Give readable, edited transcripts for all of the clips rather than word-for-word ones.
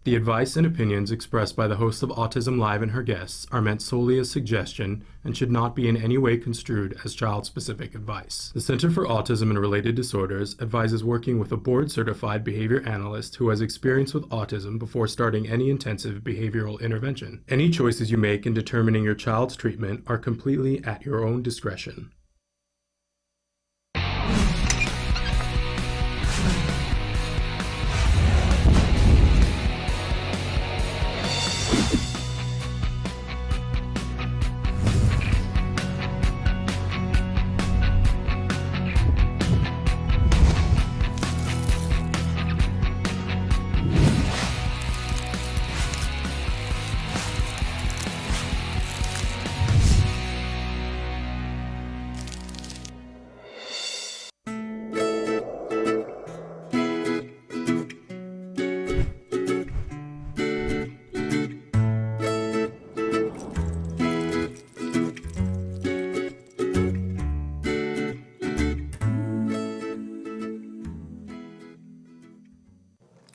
The advice and opinions expressed by the host of Autism Live and her guests are meant solely as suggestion and should not be in any way construed as child-specific advice. The Center for Autism and Related Disorders advises working with a board-certified behavior analyst who has experience with autism before starting any intensive behavioral intervention. Any choices you make in determining your child's treatment are completely at your own discretion.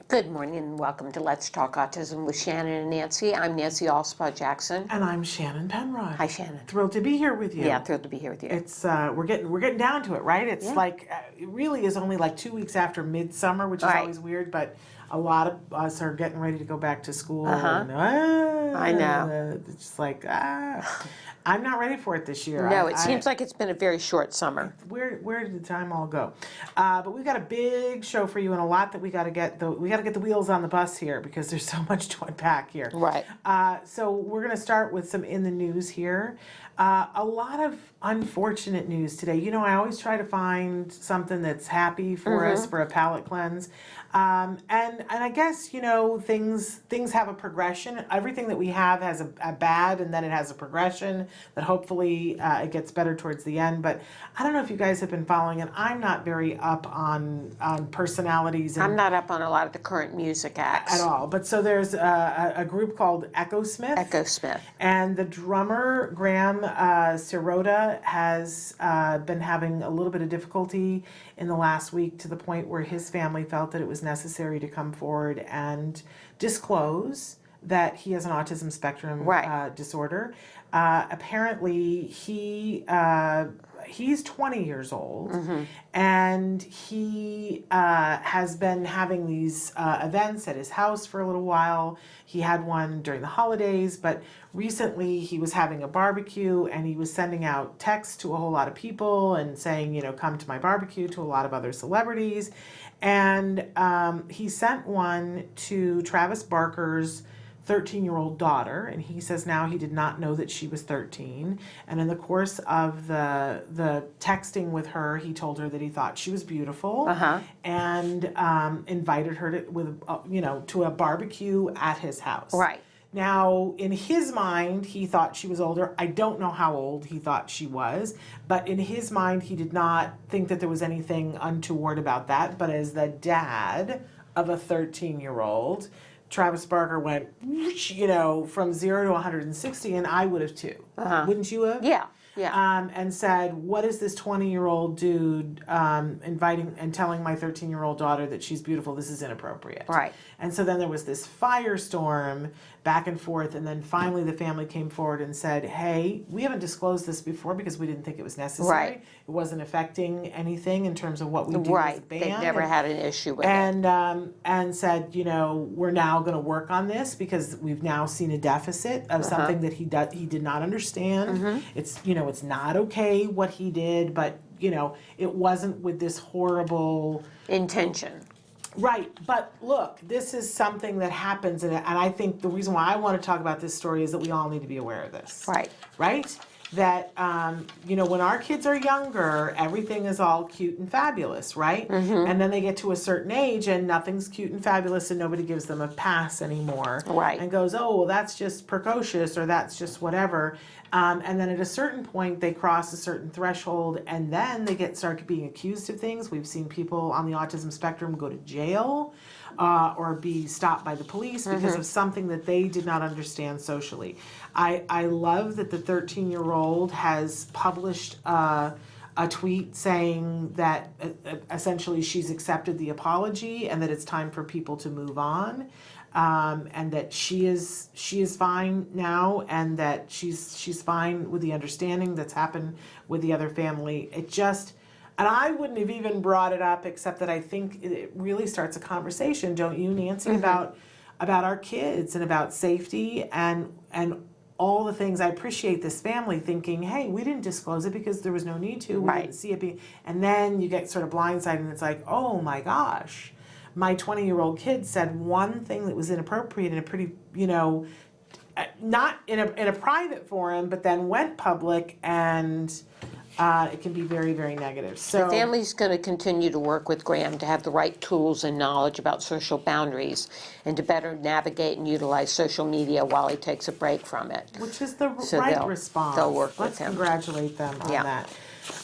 Good morning and welcome to Let's Talk Autism with Shannon and Nancy. I'm Nancy Allspaw-Jackson. And I'm Shannon Penrod. Hi, Shannon. Thrilled to be here with you. Yeah, thrilled to be here with you. It's we're getting down to it, right? It's like it really is only like 2 weeks after midsummer, which is always weird, but a lot of us are getting ready to go back to school. And, I know. It's just like I'm not ready for it this year. No, it seems like it's been a very short summer. Where did the time all go? But we've got a big show for you and a lot that we got to get the wheels on the bus here because there's so much to unpack here. Right. So we're going to start with some in the news here. A lot of unfortunate news today. You know, I always try to find something that's happy for us for a palate cleanse. And I guess, you know, things have a progression. Everything that we have has a bad and then it has a progression that hopefully it gets better towards the end. But I don't know if you guys have been following it. I'm not very up on personalities. I'm not up on a lot of the current music acts. At all. But so there's a group called Echo Smith. And the drummer, Graham Sirota, has been having a little bit of difficulty in the last week to the point where his family felt that it was necessary to come forward and disclose that he has an autism spectrum disorder. Apparently, he's 20 years old, and he has been having these events at his house for a little while. He had one during the holidays, but recently he was having a barbecue, and he was sending out texts to a whole lot of people and saying, you know, come to my barbecue, to a lot of other celebrities. And he sent one to Travis Barker's 13-year-old daughter, and he says now he did not know that she was 13. And in the course of the texting with her, he told her that he thought she was beautiful, and invited her to a barbecue at his house. Right. Now, in his mind, he thought she was older. I don't know how old he thought she was, but in his mind, he did not think that there was anything untoward about that. But as the dad of a 13-year-old, Travis Barker went, you know, from 0 to 160, and I would have too. Wouldn't you have? Yeah. And said, what is this 20-year-old dude inviting and telling my 13-year-old daughter that she's beautiful? This is inappropriate. Right. And so then there was this firestorm back and forth, and then finally the family came forward and said, hey, we haven't disclosed this before because we didn't think it was necessary. Right. It wasn't affecting anything in terms of what we do as a band. They've never had an issue with it. And said, you know, we're now going to work on this because we've now seen a deficit of something that he did not understand. It's, you know, it's not okay what he did, but, you know, it wasn't with this horrible intention. Right, but look, this is something that happens, and I think the reason why I want to talk about this story is that we all need to be aware of this. Right. Right? That, you know, when our kids are younger, everything is all cute and fabulous, right? And then they get to a certain age and nothing's cute and fabulous and nobody gives them a pass anymore. Right. And goes, oh, well, that's just precocious or that's just whatever. And then at a certain point, they cross a certain threshold and then they start being accused of things. We've seen people on the autism spectrum go to jail or be stopped by the police because of something that they did not understand socially. I love that the 13-year-old has published a tweet saying that essentially she's accepted the apology and that it's time for people to move on. and that she is fine now, and that she's fine with the understanding that's happened with the other family. It just, and I wouldn't have even brought it up, except that I think it really starts a conversation, don't you, Nancy, about our kids and about safety and all the things. I appreciate this family thinking, hey, we didn't disclose it because there was no need to. We didn't see it being, and then you get sort of blindsided and it's like, oh my gosh, my 20-year-old kid said one thing that was inappropriate in a pretty, not in a private forum, but then went public, and it can be very, very negative. So The family's going to continue to work with Graham to have the right tools and knowledge about social boundaries and to better navigate and utilize social media while he takes a break from it. which is the So right response. they'll work with Let's him. congratulate them on Yeah. that.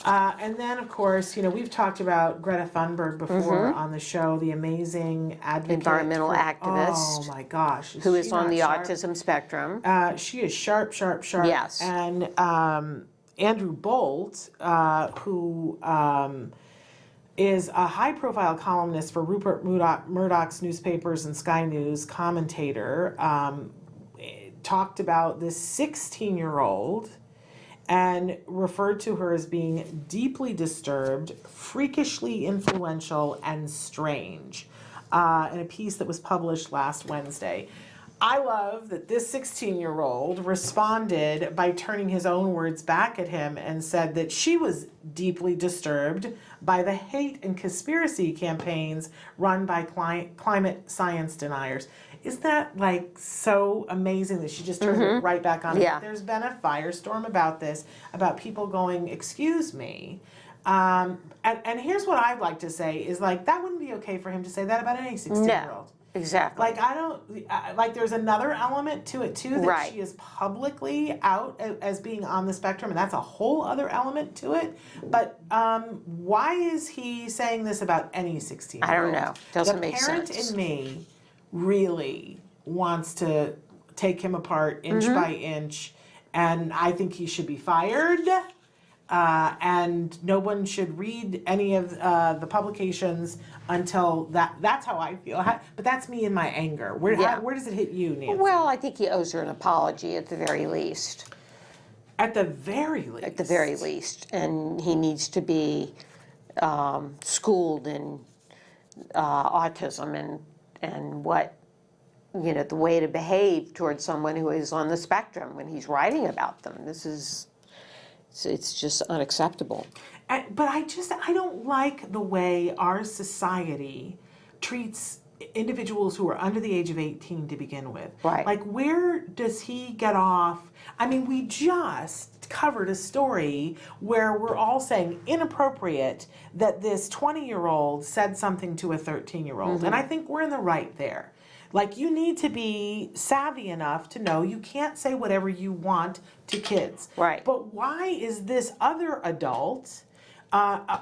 And then, of course, we've talked about Greta Thunberg before on the show, the amazing advocate. Environmental activist. Oh my gosh. Who is she on not the sharp? autism spectrum. She is sharp. Yes. And Andrew Bolt, who is a high-profile columnist for Rupert Murdoch's newspapers and Sky News, commentator, talked about this 16-year-old and referred to her as being deeply disturbed, freakishly influential, and strange, in a piece that was published last Wednesday. I love that this 16-year-old responded by turning his own words back at him and said that she was deeply disturbed by the hate and conspiracy campaigns run by climate science deniers. Isn't that so amazing that she just turned it right back on? Yeah. There's been a firestorm about this, about people going, excuse me. And here's what I'd like to say is that wouldn't be okay for him to say that about any 16-year-old. No, exactly. I don't, there's another element to it too, that Right. she is publicly out as being on the spectrum, and that's a whole other element to it. But why is he saying this about any 16-year-old? I don't know. Doesn't make The parent sense. in me really wants to take him apart inch by inch, and I think he should be fired. And no one should read any of the publications until that's how I feel. But that's me in my anger. Where does it hit you, Nancy? Well, I think he owes her an apology at the very least. At the very least. At the very least. And he needs to be schooled in autism and what, the way to behave towards someone who is on the spectrum when he's writing about them. It's just unacceptable. But I don't like the way our society treats individuals who are under the age of 18 to begin with. Right. Where does he get off? I mean, we just covered a story where we're all saying inappropriate that this 20-year-old said something to a 13-year-old. And I think we're in the right there. You need to be savvy enough to know you can't say whatever you want to kids. Right. But why is this other adult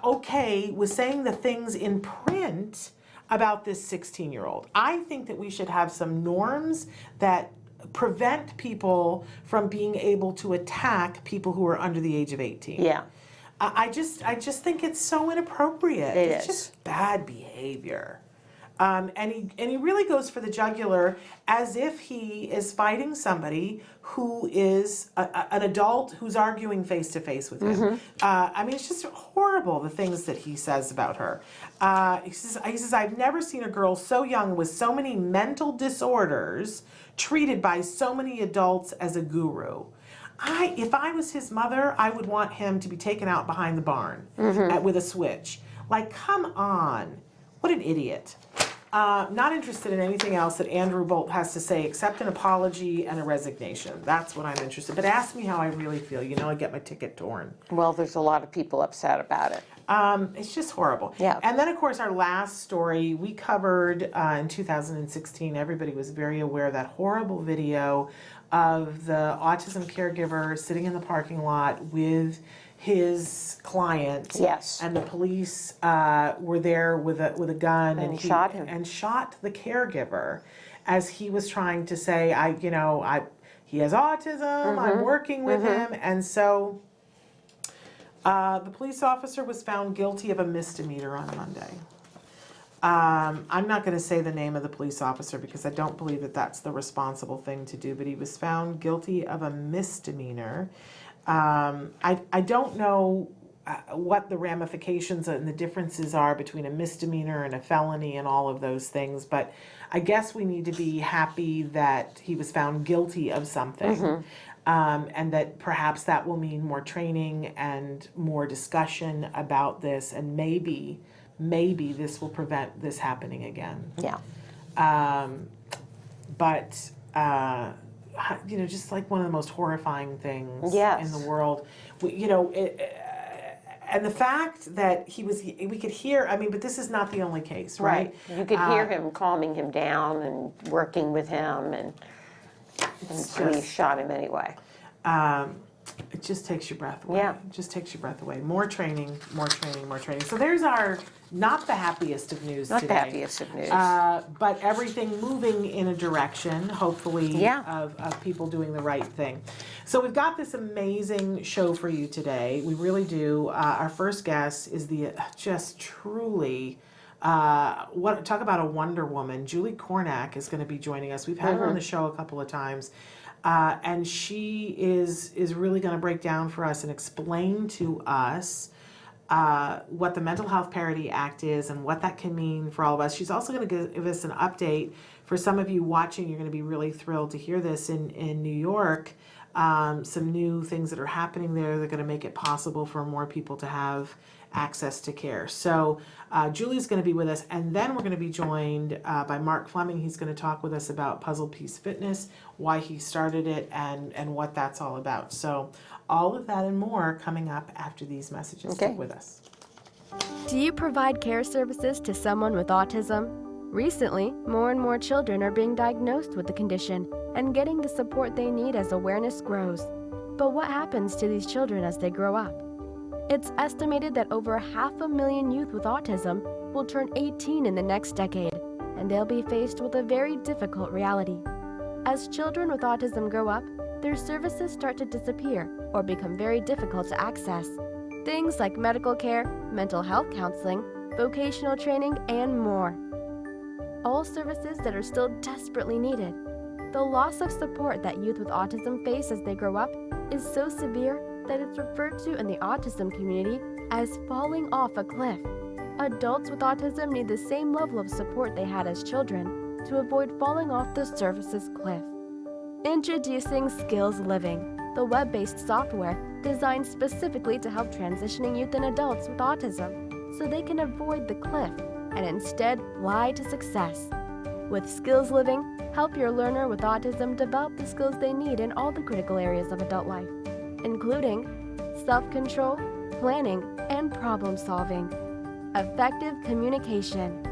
okay with saying the things in print about this 16-year-old? I think that we should have some norms that prevent people from being able to attack people who are under the age of 18. Yeah. I just think it's so inappropriate. It's is. just bad behavior. And he really goes for the jugular as if he is fighting somebody who is an adult who's arguing face to face with him. I mean, it's just horrible, the things that he says about her. He says, I've never seen a girl so young with so many mental disorders treated by so many adults as a guru. If I was his mother, I would want him to be taken out behind the barn with a switch. Come on. What an idiot. Not interested in anything else that Andrew Bolt has to say except an apology and a resignation. That's what I'm interested in. But ask me how I really feel. I get my ticket torn. Well, there's a lot of people upset about it. It's just horrible. Yeah. And then, of course, our last story we covered in 2016. Everybody was very aware of that horrible video of the autism caregiver sitting in the parking lot with his client. Yes. And the police were there with a gun And shot him. and shot the caregiver as he was trying to say, he has autism. I'm working with him, and so the police officer was found guilty of a misdemeanor on Monday. I'm not going to say the name of the police officer because I don't believe that that's the responsible thing to do, but he was found guilty of a misdemeanor. I don't know what the ramifications and the differences are between a misdemeanor and a felony and all of those things, but I guess we need to be happy that he was found guilty of something. And that perhaps that will mean more training and more discussion about this, and maybe this will prevent this happening again. Yeah. But just like one of the most horrifying things Yes. in the world. And the fact that we could hear, but this is not the only case, right? You could hear him calming him down and working with him, and police shot him anyway. It just takes your breath away. Yeah. It just takes your breath away. More training, more training, more training. So there's our not the happiest of news Not today. the happiest of news. But everything moving in a direction, hopefully, Yeah. of people doing the right thing. So we've got this amazing show for you today. We really do. Our first guest is the just truly, talk about a Wonder Woman. Julie Kornack is going to be joining us. We've had her on the show a couple of times. And she is really going to break down for us and explain to us what the Mental Health Parity Act is and what that can mean for all of us. She's also going to give us an update. For some of you watching, you're going to be really thrilled to hear this in New York. Some new things that are happening there that are going to make it possible for more people to have access to care. So Julie's going to be with us, and then we're going to be joined by Mark Fleming. He's going to talk with us about Puzzle Piece Fitness, why he started it, and what that's all about. So all of that and more coming up after these messages. Okay. Stick with us. Do you provide care services to someone with autism? Recently, more and more children are being diagnosed with the condition and getting the support they need as awareness grows. But what happens to these children as they grow up? It's estimated that over 500,000 youth with autism will turn 18 in the next decade, and they'll be faced with a very difficult reality. As children with autism grow up, their services start to disappear or become very difficult to access. Things like medical care, mental health counseling, vocational training, and more. All services that are still desperately needed. The loss of support that youth with autism face as they grow up is so severe that it's referred to in the autism community as falling off a cliff. Adults with autism need the same level of support they had as children to avoid falling off the services cliff. Introducing Skills Living, the web-based software designed specifically to help transitioning youth and adults with autism so they can avoid the cliff and instead fly to success. With Skills Living, help your learner with autism develop the skills they need in all the critical areas of adult life, including self-control, planning, and problem-solving, effective communication,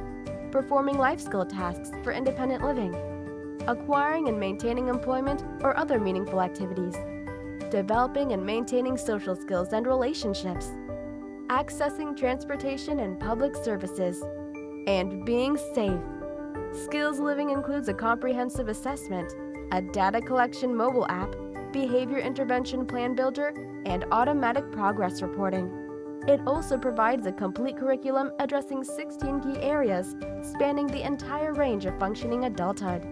performing life skill tasks for independent living, acquiring and maintaining employment or other meaningful activities, developing and maintaining social skills and relationships, accessing transportation and public services, and being safe. Skills Living includes a comprehensive assessment, a data collection mobile app, behavior intervention plan builder, and automatic progress reporting. It also provides a complete curriculum addressing 16 key areas spanning the entire range of functioning adulthood.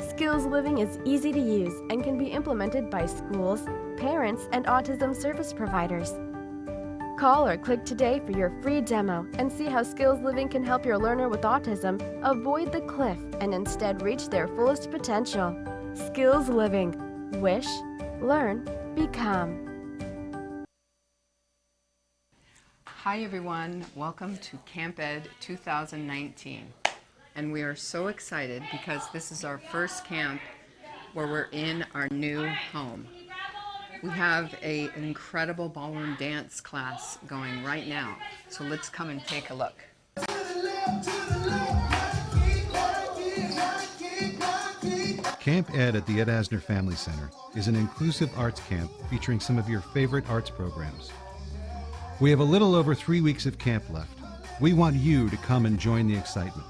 Skills Living is easy to use and can be implemented by schools, parents, and autism service providers. Call or click today for your free demo and see how Skills Living can help your learner with autism avoid the cliff and instead reach their fullest potential. Skills Living. Wish, learn, become. Hi everyone, welcome to Camp Ed 2019. And we are so excited because this is our first camp where we're in our new home. We have an incredible ballroom dance class going right now, so let's come and take a look. Camp Ed at the Ed Asner Family Center is an inclusive arts camp featuring some of your favorite arts programs. We have a little over 3 weeks of camp left. We want you to come and join the excitement.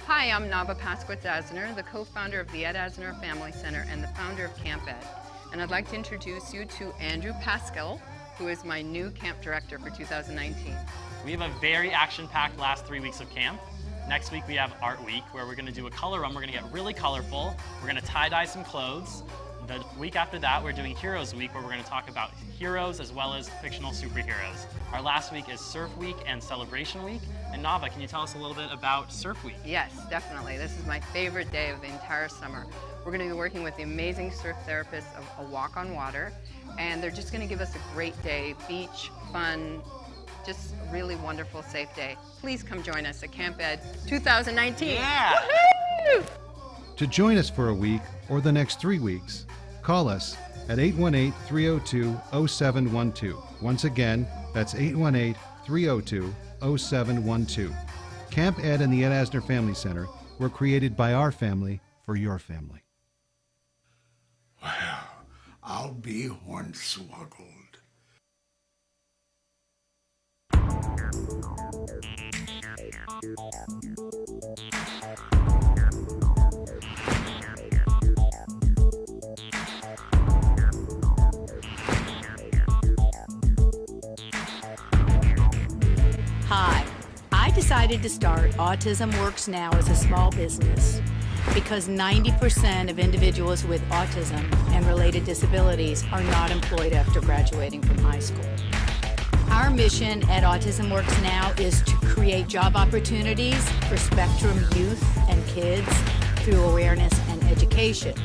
Hi, I'm Nava Pasquet-Asner, the co-founder of the Ed Asner Family Center and the founder of Camp Ed. And I'd like to introduce you to Andrew Pascal, who is my new camp director for 2019. We have a very action-packed last 3 weeks of camp. Next week we have Art Week, where we're gonna do a color run. We're gonna get really colorful. We're gonna tie-dye some clothes. The week after that, we're doing Heroes Week, where we're gonna talk about heroes as well as fictional superheroes. Our last week is Surf Week and Celebration Week. And Nava, can you tell us a little bit about Surf Week? Yes, definitely. This is my favorite day of the entire summer. We're going to be working with the amazing surf therapists of A Walk on Water, and they're just going to give us a great day, beach, fun, just a really wonderful, safe day. Please come join us at Camp Ed 2019. Yeah! Woohoo! To join us for a week or the next 3 weeks, call us at 818-302-0712. Once again, that's 818-302-0712. Camp Ed and the Ed Asner Family Center were created by our family for your family. Well, I'll be hornswoggled. Hi, I decided to start Autism Works Now as a small business because 90% of individuals with autism and related disabilities are not employed after graduating from high school. Our mission at Autism Works Now is to create job opportunities for spectrum youth and kids through awareness and education.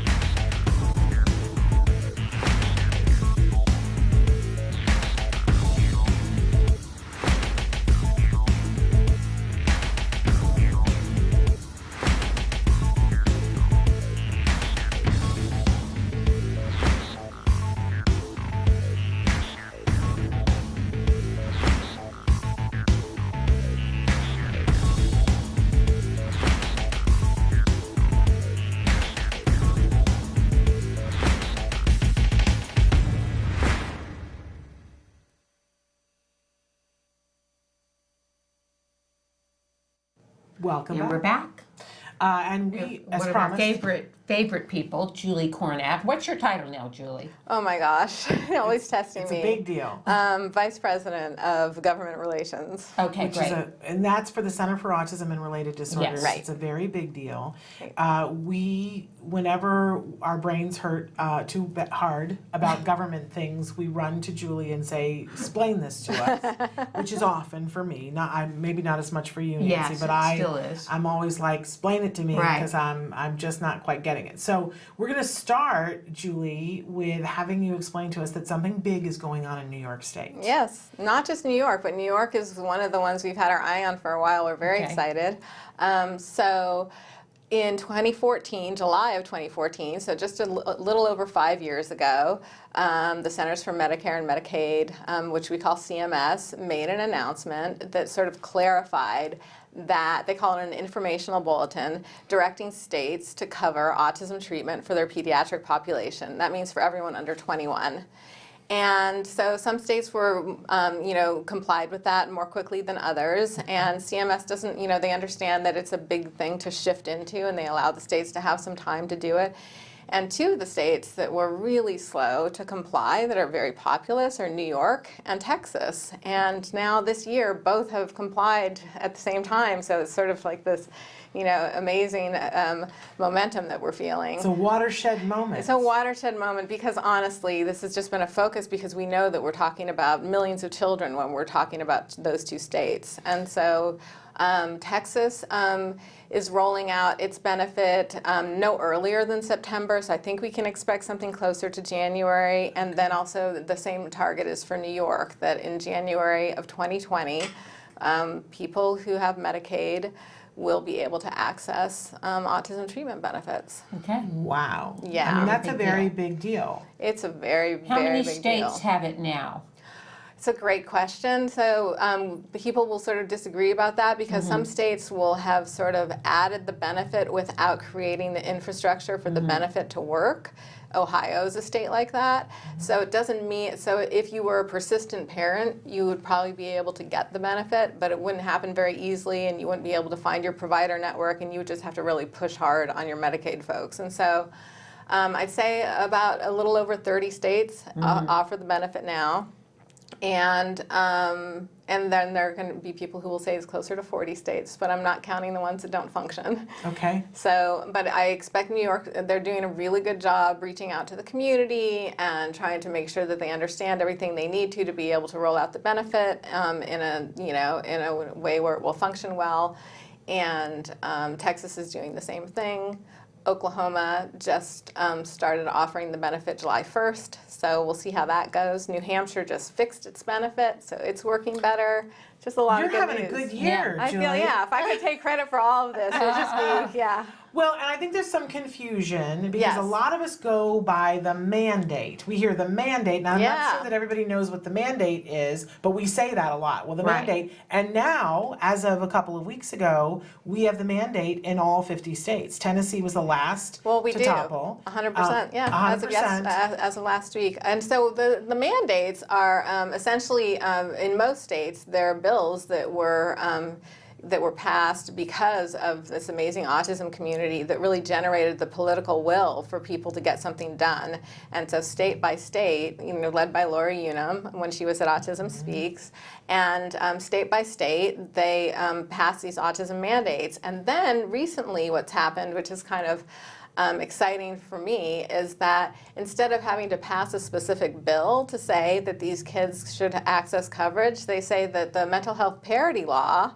Welcome And we're back. back. And we, as One of promised, our favorite people, Julie Kornack. What's your title now, Julie? Oh my gosh, you're always testing it's me. a big deal. Vice President of Government Relations. Okay, Which great. and that's for the Center for Autism and Related Disorders. Yes. Right. It's a very big deal. Whenever our brains hurt too hard about government things, we run to Julie and say, "Explain this to us," which is often for me. Maybe not as much for you, Nancy, Yes, but it still is. I'm always like, "Explain it to me," Right. because I'm just not quite getting it. So we're going to start, Julie, with having you explain to us that something big is going on in New York State. Yes, not just New York, but New York is one of the ones we've had our eye on for a while. We're very Okay. excited. So in 2014, July of 2014, so just a little over 5 years ago, the Centers for Medicare and Medicaid, which we call CMS, made an announcement that sort of clarified that they call it an informational bulletin directing states to cover autism treatment for their pediatric population. That means for everyone under 21. And so some states were, complied with that more quickly than others. And CMS doesn't, they understand that it's a big thing to shift into, and they allow the states to have some time to do it. And two of the states that were really slow to comply, that are very populous, are New York and Texas. And now this year, both have complied at the same time. So it's sort of like this, amazing momentum that we're feeling. It's a watershed moment. It's a watershed moment because honestly, this has just been a focus because we know that we're talking about millions of children when we're talking about those two states. And so Texas is rolling out its benefit no earlier than September, so I think we can expect something closer to January. And then also the same target is for New York, that in January of 2020, people who have Medicaid will be able to access autism treatment benefits. Okay. Wow. Yeah. I mean, that's a Big very deal. big deal. It's a very, How very many big states deal. have it now? It's a great question. So people will sort of disagree about that because some states will have sort of added the benefit without creating the infrastructure for the benefit to work. Ohio's a state like that. So it doesn't mean, so if you were a persistent parent, you would probably be able to get the benefit, but it wouldn't happen very easily and you wouldn't be able to find your provider network and you would just have to really push hard on your Medicaid folks. And so I'd say about a little over 30 states offer the benefit now. And then there are going to be people who will say it's closer to 40 states, but I'm not counting the ones that don't function. Okay. So, but I expect New York, they're doing a really good job reaching out to the community and trying to make sure that they understand everything they need to be able to roll out the benefit in a way where it will function well. And Texas is doing the same thing. Oklahoma just started offering the benefit July 1st, so we'll see how that goes. New Hampshire just fixed its benefit, so it's working better. Just a lot of good news. You're having a good year, I Julie. feel, if I could take credit for all of this, it would just be, Well, and I think there's some confusion because Yes. a lot of us go by the mandate. We hear the mandate. Now, I'm not sure that everybody knows what the mandate is, but we say that a lot. Well, the mandate. And now, as of a couple of weeks ago, we have the mandate in all 50 states. Tennessee was the last to topple. 100%, 100%. as of last week. And so the mandates are essentially, in most states, they're bills that were passed because of this amazing autism community that really generated the political will for people to get something done. And so state by state, led by Laura Unum when she was at Autism Speaks, and state by state, they passed these autism mandates. And then recently what's happened, which is kind of exciting for me, is that instead of having to pass a specific bill to say that these kids should access coverage, they say that the mental health parity law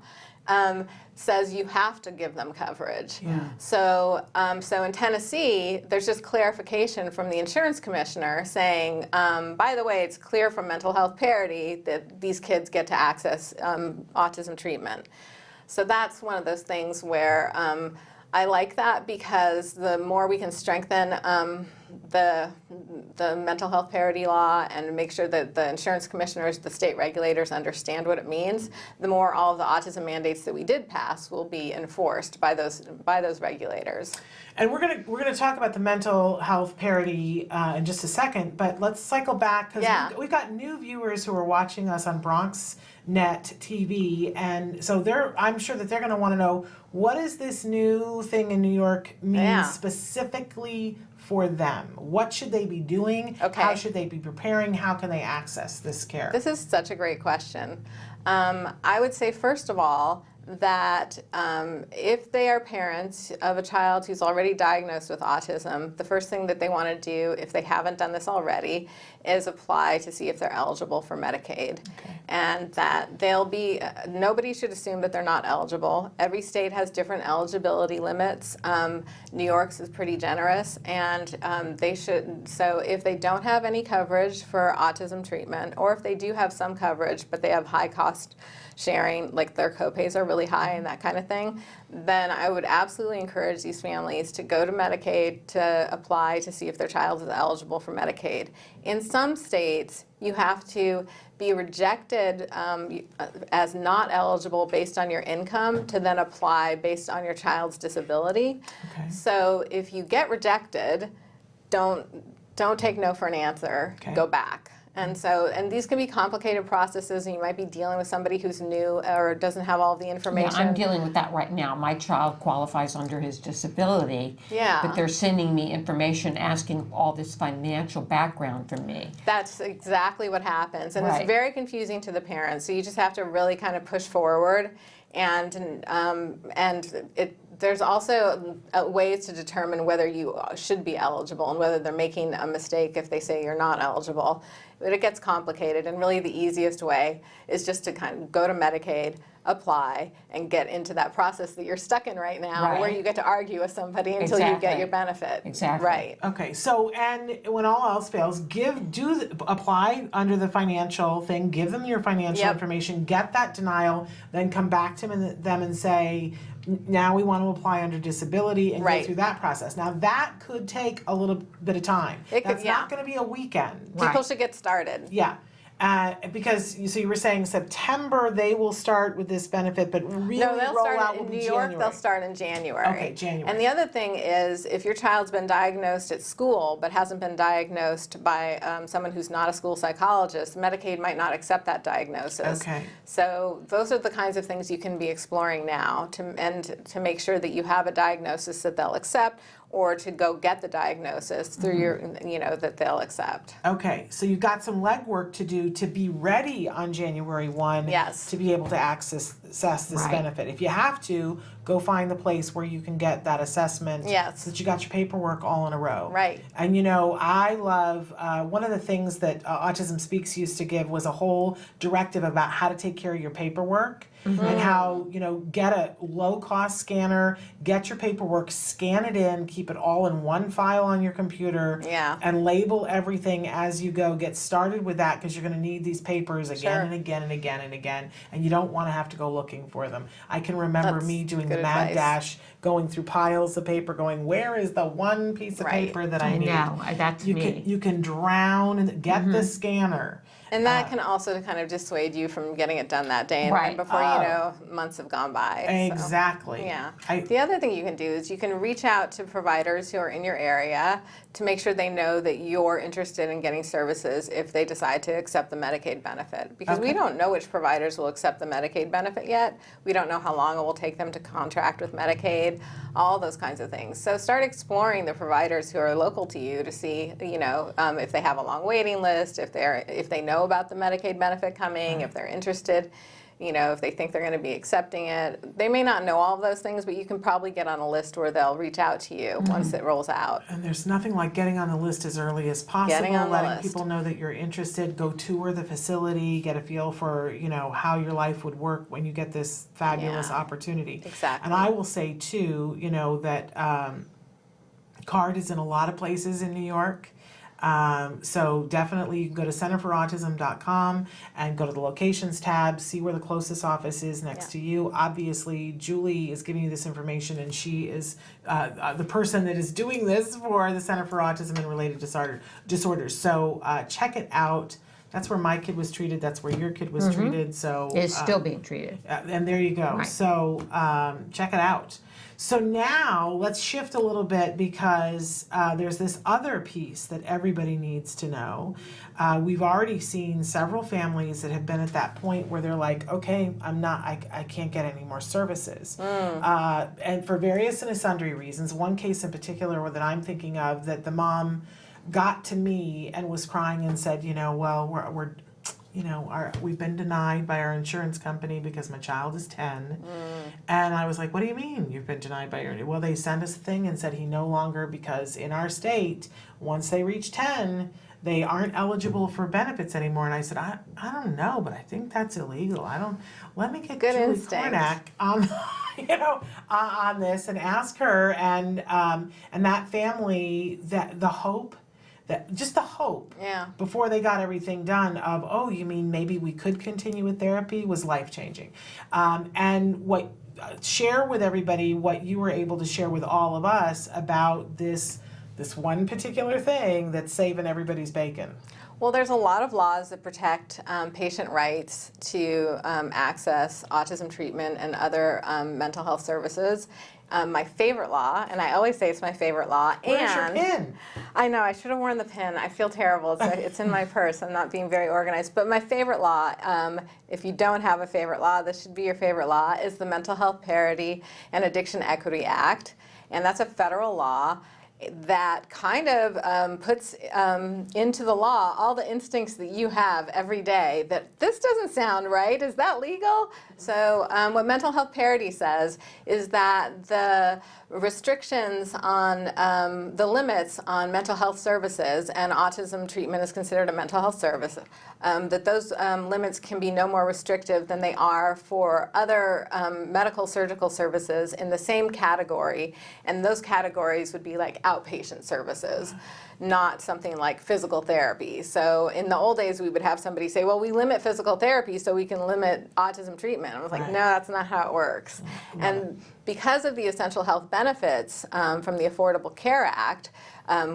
says you have to give them coverage. So in Tennessee, there's just clarification from the insurance commissioner saying, by the way, it's clear from mental health parity that these kids get to access autism treatment. So that's one of those things where I like that, because the more we can strengthen the mental health parity law and make sure that the insurance commissioners, the state regulators understand what it means, the more all of the autism mandates that we did pass will be enforced by those regulators. And we're gonna talk about the mental health parity in just a second, but let's cycle back because we've got new viewers who are watching us on BronxNet TV, and so I'm sure that they're going to want to know, what does this new thing in New York mean specifically for them? What should they be doing? How should they be preparing? How can they access this care? This is such a great question. I would say, first of all, that if they are parents of a child who's already diagnosed with autism, the first thing that they want to do, if they haven't done this already, is apply to see if they're eligible for Medicaid. And that they'll be, nobody should assume that they're not eligible. Every state has different eligibility limits. New York's is pretty generous, and they should, so if they don't have any coverage for autism treatment, or if they do have some coverage, but they have high cost sharing, like their copays are really high and that kind of thing, then I would absolutely encourage these families to go to Medicaid to apply to see if their child is eligible for Medicaid. In some states, you have to be rejected as not eligible based on your income to then apply based on your child's disability. So if you get rejected, don't take no for an answer, go back. And these can be complicated processes, and you might be dealing with somebody who's new or doesn't have all the information. Yeah, I'm dealing with that right now. My child qualifies under his disability, but they're sending me information asking all this financial background from me. That's exactly what happens, and it's very confusing to the parents. So you just have to really kind of push forward, and there's also ways to determine whether you should be eligible and whether they're making a mistake if they say you're not eligible. But it gets complicated, and really the easiest way is just to kind of go to Medicaid, apply, and get into that process that you're stuck in right now, where you get to argue with somebody until you get your benefit. Right. Okay. So, and when all else fails, apply under the financial thing. Give them your financial information. Get that denial. Then come back to them and say, now we want to apply under disability, and go through that process. Now that could take a little bit of time. That's not going to be a weekend. People should get started. Yeah. Because you were saying September they will start with this benefit, but really they'll roll start out in will be New York. January. They'll start in January. Okay, January. And the other thing is, if your child's been diagnosed at school but hasn't been diagnosed by someone who's not a school psychologist, Medicaid might not accept that diagnosis. Okay. So those are the kinds of things you can be exploring now to make sure that you have a diagnosis that they'll accept, or to go get the diagnosis through your, that they'll accept. Okay, so you've got some legwork to do to be ready on January 1 Yes. to be able to access this Right. benefit. If you have to, go find the place where you can get that assessment Yes. so that you got your paperwork all in a row. Right. And I love, one of the things that Autism Speaks used to give was a whole directive about how to take care of your paperwork. And how, get a low-cost scanner, get your paperwork, scan it in, keep it all in one file on your computer, Yeah. and label everything as you go. Get started with that because you're going to need these papers again Sure. and again and again and again, and you don't want to have to go looking for them. I can remember That's me doing the good mad advice. dash, going through piles of paper, going, where is the one piece of Right. paper that I need? That's You me. can drown and get the scanner. And that can also kind of dissuade you from getting it done that day and Right. before months have gone by. So, Exactly. yeah. I- The other thing you can do is you can reach out to providers who are in your area to make sure they know that you're interested in getting services if they decide to accept the Medicaid benefit. Because we Okay. don't know which providers will accept the Medicaid benefit yet. We don't know how long it will take them to contract with Medicaid, all those kinds of things. So start exploring the providers who are local to you to see, if they have a long waiting list, if they know about the Medicaid benefit coming, if they're interested, if they think they're going to be accepting it. They may not know all of those things, but you can probably get on a list where they'll reach out to you once it rolls out. And there's nothing like getting on the list as early as possible, Getting on the letting list. people know that you're interested, go tour the facility, get a feel for, how your life would work when you get this fabulous Yeah. opportunity. Exactly. And I will say too, that CARD is in a lot of places in New York. So definitely you can go to centerforautism.com and go to the locations tab, see where the closest office is next Yeah. to you. Obviously, Julie is giving you this information, and she is the person that is doing this for the Center for Autism and Related Disorders. So check it out. That's where my kid was treated. That's where your kid was treated. So Is still being treated. and there you go. Right. So check it out. So now let's shift a little bit because there's this other piece that everybody needs to know. We've already seen several families that have been at that point where they're like, okay, I can't get any more services. And for various and sundry reasons, one case in particular that I'm thinking of, that the mom got to me and was crying and said, we've been denied by our insurance company because my child is 10. And I was like, what do you mean you've been denied by your, well, they sent us a thing and said he no longer, because in our state, once they reach 10, they aren't eligible for benefits anymore. And I said, I don't know, but I think that's illegal. Let me get Good Julie instinct. Kornack on this and ask her. And that family, the hope, Yeah. before they got everything done of, oh, you mean maybe we could continue with therapy, was life-changing. And share with everybody what you were able to share with all of us about this one particular thing that's saving everybody's bacon. Well, there's a lot of laws that protect patient rights to access autism treatment and other mental health services. My favorite law, and I always say it's my favorite law. Where's your and pin? I know, I should have worn the pin. I feel terrible. It's in my purse. I'm not being very organized. But my favorite law, if you don't have a favorite law, this should be your favorite law, is the Mental Health Parity and Addiction Equity Act. And that's a federal law that kind of puts into the law all the instincts that you have every day that this doesn't sound right. Is that legal? So what mental health parity says is that the restrictions on the limits on mental health services, and autism treatment is considered a mental health service, that those limits can be no more restrictive than they are for other medical surgical services in the same category. And those categories would be like outpatient services, not something like physical therapy. So in the old days, we would have somebody say, well, we limit physical therapy so we can limit autism treatment. I was like, Right. no, that's not how it works. And because of the essential health benefits from the Affordable Care Act,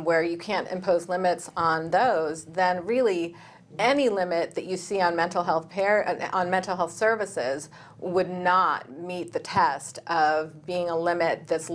where you can't impose limits on those, then really any limit that you see on mental health services would not meet the test of being a limit that's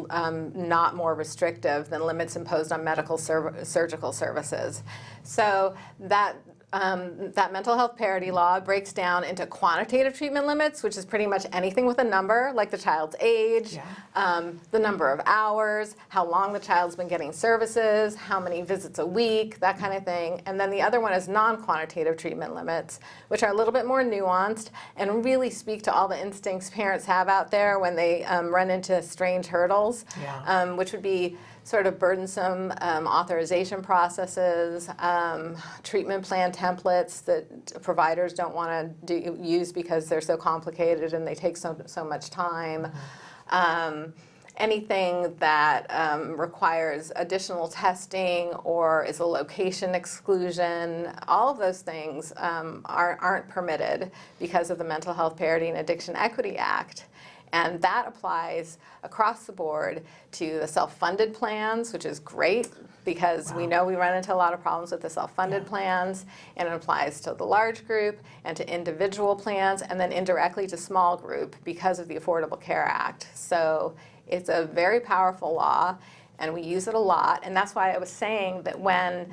not more restrictive than limits imposed on medical surgical services. So that that mental health parity law breaks down into quantitative treatment limits, which is pretty much anything with a number, like the child's age, the number of hours, how long the child's been getting services, how many visits a week, that kind of thing. And then the other one is non-quantitative treatment limits, which are a little bit more nuanced and really speak to all the instincts parents have out there when they run into strange hurdles, which would be sort of burdensome authorization processes, treatment plan templates that providers don't want to use because they're so complicated and they take so much time. Anything that requires additional testing or is a location exclusion, all of those things aren't permitted because of the Mental Health Parity and Addiction Equity Act. And that applies across the board to the self-funded plans, which is great because we know we run into a lot of problems with the self-funded plans, and it applies to the large group and to individual plans, and then indirectly to small group because of the Affordable Care Act. So it's a very powerful law, and we use it a lot. And that's why I was saying that when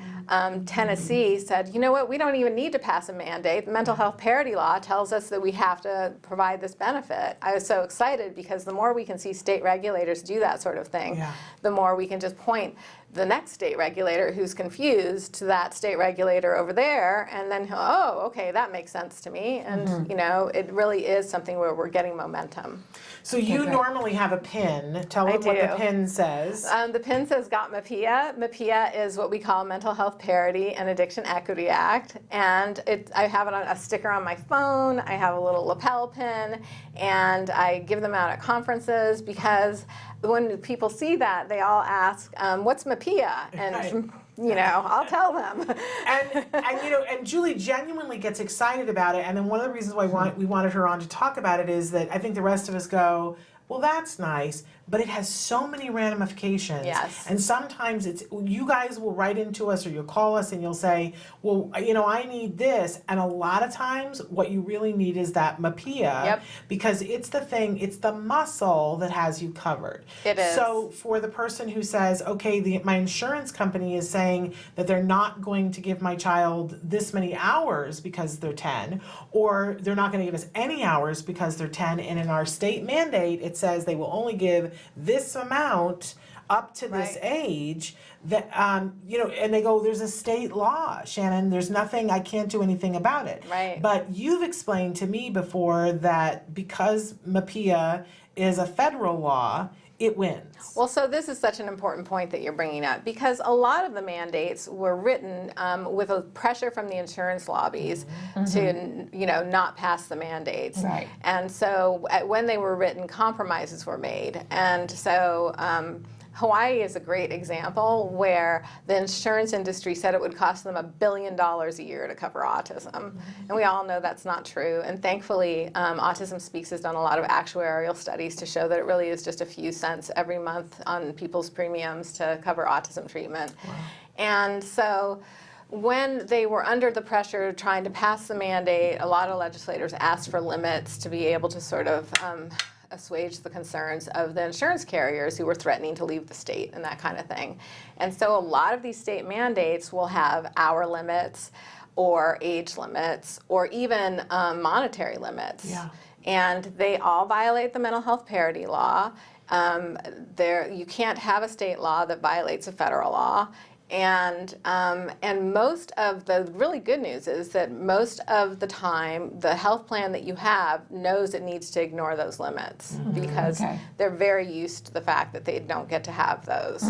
Tennessee said, you know what, we don't even need to pass a mandate. The mental health parity law tells us that we have to provide this benefit. I was so excited because the more we can see state regulators do that sort of thing, the more we can just point the next state regulator who's confused to that state regulator over there, and then he'll, oh, okay, that makes sense to me. And you know, it really is something where we're getting momentum. So you normally have a pin. Tell them what the pin says. The pin says Got MAPIA. MAPIA is what we call Mental Health Parity and Addiction Equity Act. And I have it on a sticker on my phone. I have a little lapel pin. And I give them out at conferences because when people see that, they all ask, what's MAPIA? And you know, I'll tell them. and you know, and Julie genuinely gets excited about it. And then one of the reasons why we wanted her on to talk about it is that I think the rest of us go, well, that's nice, but it has so many ramifications. Yes. And sometimes it's, you guys will write into us or you'll call us and you'll say, well, you know, I need this. And a lot of times what you really need is that MAPIA because it's the thing, it's the muscle that has you covered. It is. So for the person who says, okay, my insurance company is saying that they're not going to give my child this many hours because they're 10, or they're not going to give us any hours because they're 10, and in our state mandate, it says they will only give this amount up to this age, that you know, and they go, there's a state law, Shannon, there's nothing, I can't do anything about it. Right. But you've explained to me before that because MAPIA is a federal law, it wins. Well, so this is such an important point that you're bringing up because a lot of the mandates were written with a pressure from the insurance lobbies to, you know, not pass the mandates. Right. And so when they were written, compromises were made. And so Hawaii is a great example where the insurance industry said it would cost them $1 billion a year to cover autism. And we all know that's not true. And thankfully, Autism Speaks has done a lot of actuarial studies to show that it really is just a few cents every month on people's premiums to cover autism treatment. Wow. And so when they were under the pressure trying to pass the mandate, a lot of legislators asked for limits to be able to sort of assuage the concerns of the insurance carriers who were threatening to leave the state and that kind of thing. And so a lot of these state mandates will have hour limits or age limits or even monetary limits. Yeah. And they all violate the mental health parity law. You can't have a state law that violates a federal law. And most of the really good news is that most of the time, the health plan that you have knows it needs to ignore those limits because they're very used to the fact that they don't get to have those.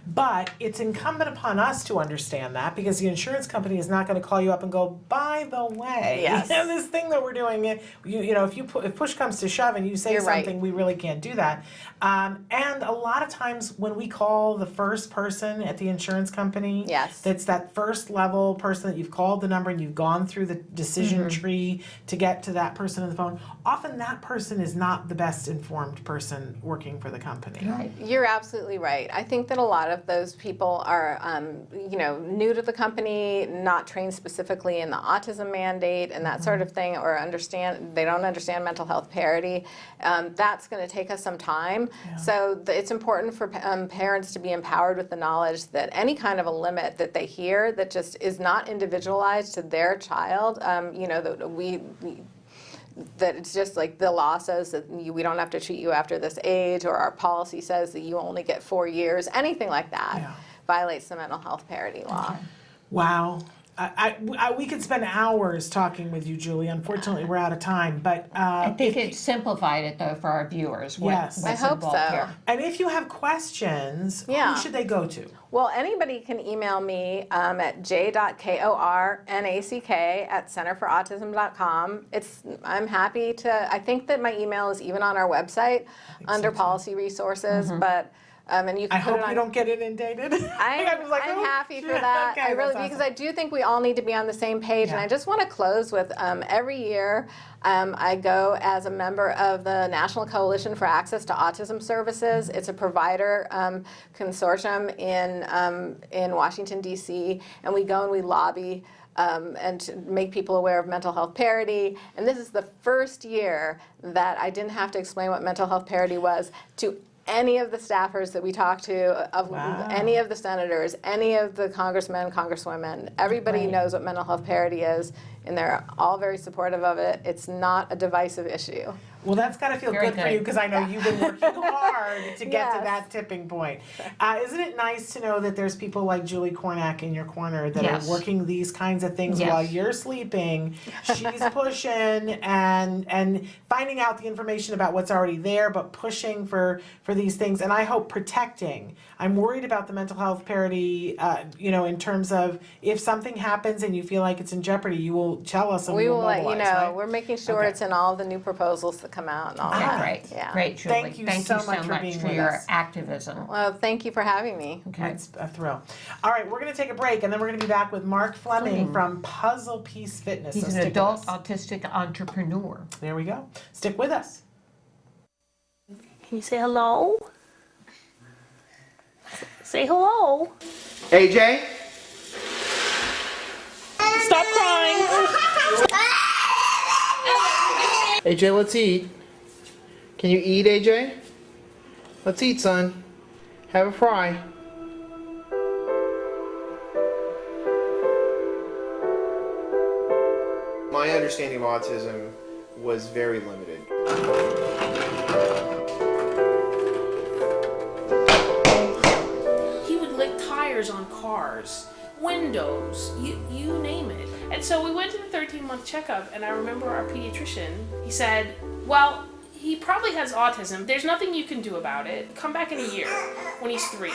But it's incumbent upon us to understand that because the insurance company is not going to call you up and go, by the way, this thing that we're doing, you know, if push comes to shove and you say something, we really can't do that. And a lot of times when we call the first person at the insurance company, that's that first level person that you've called the number and you've gone through the decision tree to get to that person on the phone, often that person is not the best informed person working for the company. Right. You're absolutely right. I think that a lot of those people are, you know, new to the company, not trained specifically in the autism mandate and that sort of thing, or they don't understand mental health parity. That's going to take us some time. So it's important for parents to be empowered with the knowledge that any any kind of a limit that they hear that just is not individualized to their child, that it's just like the law says that we don't have to treat you after this age, or our policy says that you only get 4 years, anything like that violates the mental health parity law. Wow. We could spend hours talking with you, Julie. Unfortunately, we're out of time. But I think it simplified it, though, for our viewers. Yes. I hope so. Here. And if you have questions, who should they go to? Well, anybody can email me at j.kornack@centerforautism.com. I'm happy to, I think that my email is even on our website under policy resources, but and you can I hope you don't get inundated. I'm happy for that. Okay, I really, that's because awesome. I do think we all need to be on the same page. And I just want to close with every year I go as a member of the National Coalition for Access to Autism Services. It's a provider consortium in Washington, D.C., and we go and we lobby and to make people aware of mental health parity. And this is the first year that I didn't have to explain what mental health parity was to any of the staffers that we talk to, of any of the senators, any of the congressmen, congresswomen. Everybody knows what mental health parity is, and they're all very supportive of it. It's not a divisive issue. Well, that's got to feel good for you, because I know you've been working hard to get to that tipping point. Isn't it nice to know that there's people like Julie Kornack in your corner that are working these kinds of things while you're sleeping? She's pushing and finding out the information about what's already there, but pushing for these things. And I hope protecting. I'm worried about the mental health parity, in terms of if something happens and you feel like it's in jeopardy, you will tell us and we will mobilize, let you know. right? We're making sure it's in all the new proposals that come out and all that. Great. Yeah. Great, Julie. Thank you so much for being with your us. activism. Well, thank you for having me. Okay. It's a thrill. All right, we're going to take a break, and then we're going to be back with Mark Fleming from Puzzle Piece Fitness. He's So an stick with adult us. autistic entrepreneur. There we go. Stick with us. Can you say hello? Say hello. AJ? Stop crying. AJ, let's eat. Can you eat, AJ? Let's eat, son. Have a fry. My understanding of autism was very limited. He would lick tires on cars, windows, you name it. And so we went to the 13-month checkup, and I remember our pediatrician, he said, well, he probably has autism. There's nothing you can do about it. Come back in a year when he's 3.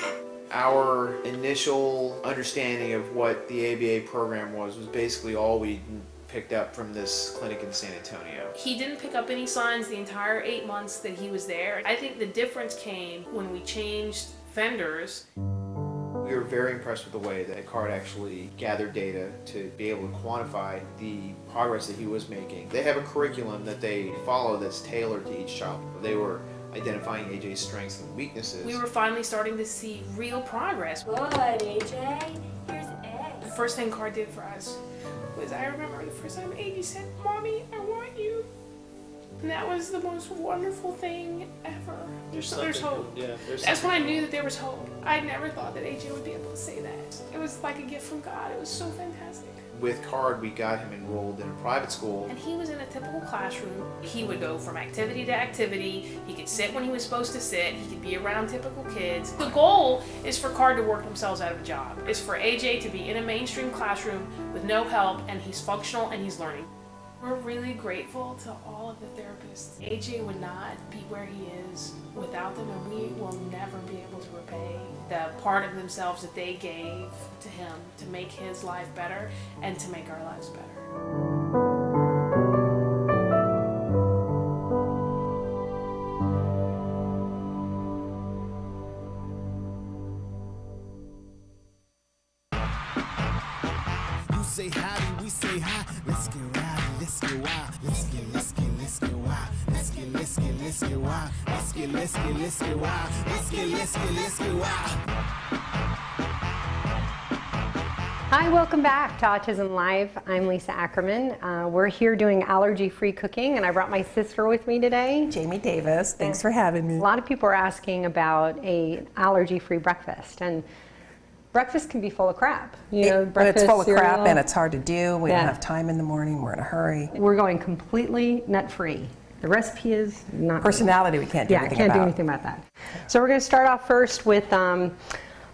Our initial understanding of what the ABA program was basically all we picked up from this clinic in San Antonio. He didn't pick up any signs the entire 8 months that he was there. I think the difference came when we changed vendors. We were very impressed with the way that CARD actually gathered data to be able to quantify the progress that he was making. They have a curriculum that they follow that's tailored to each child. They were identifying AJ's strengths and weaknesses. We were finally starting to see real progress. Good, AJ. Here's eggs. The first thing CARD did for us was, I remember the first time AJ said, "Mommy, I want you." And that was the most wonderful thing ever. There's hope. That's when I knew that there was hope. I never thought that AJ would be able to say that. It was like a gift from God. It was so fantastic. With CARD, we got him enrolled in a private school. And he was in a typical classroom. He would go from activity to activity. He could sit when he was supposed to sit. He could be around typical kids. The goal is for CARD to work themselves out of a job. It's for AJ to be in a mainstream classroom with no help, and he's functional and he's learning. We're really grateful to all of the therapists. AJ would not be where he is without them, and we will never be able to repay the part of themselves that they gave to him to make his life better and to make our lives better. Say howdy, we say hi. Let's get rowdy, let's get wild. Let's get wild. Let's get wild. Let's get wild. Let's get wild. Hi, welcome back to Autism Live. I'm Lisa Ackerman. We're here doing allergy-free cooking, and I brought my sister with me today. Jamie Davis, thanks for having me. A lot of people are asking about an allergy-free breakfast, and breakfast can be full of crap. You know, But it's breakfast, full of crap cereal. and it's hard to do. We Yeah. don't have time in the morning. We're in a hurry. We're going completely nut-free. The recipe is not Personality, we can't do anything can't about. do anything about that. So we're going to start off first with, I'm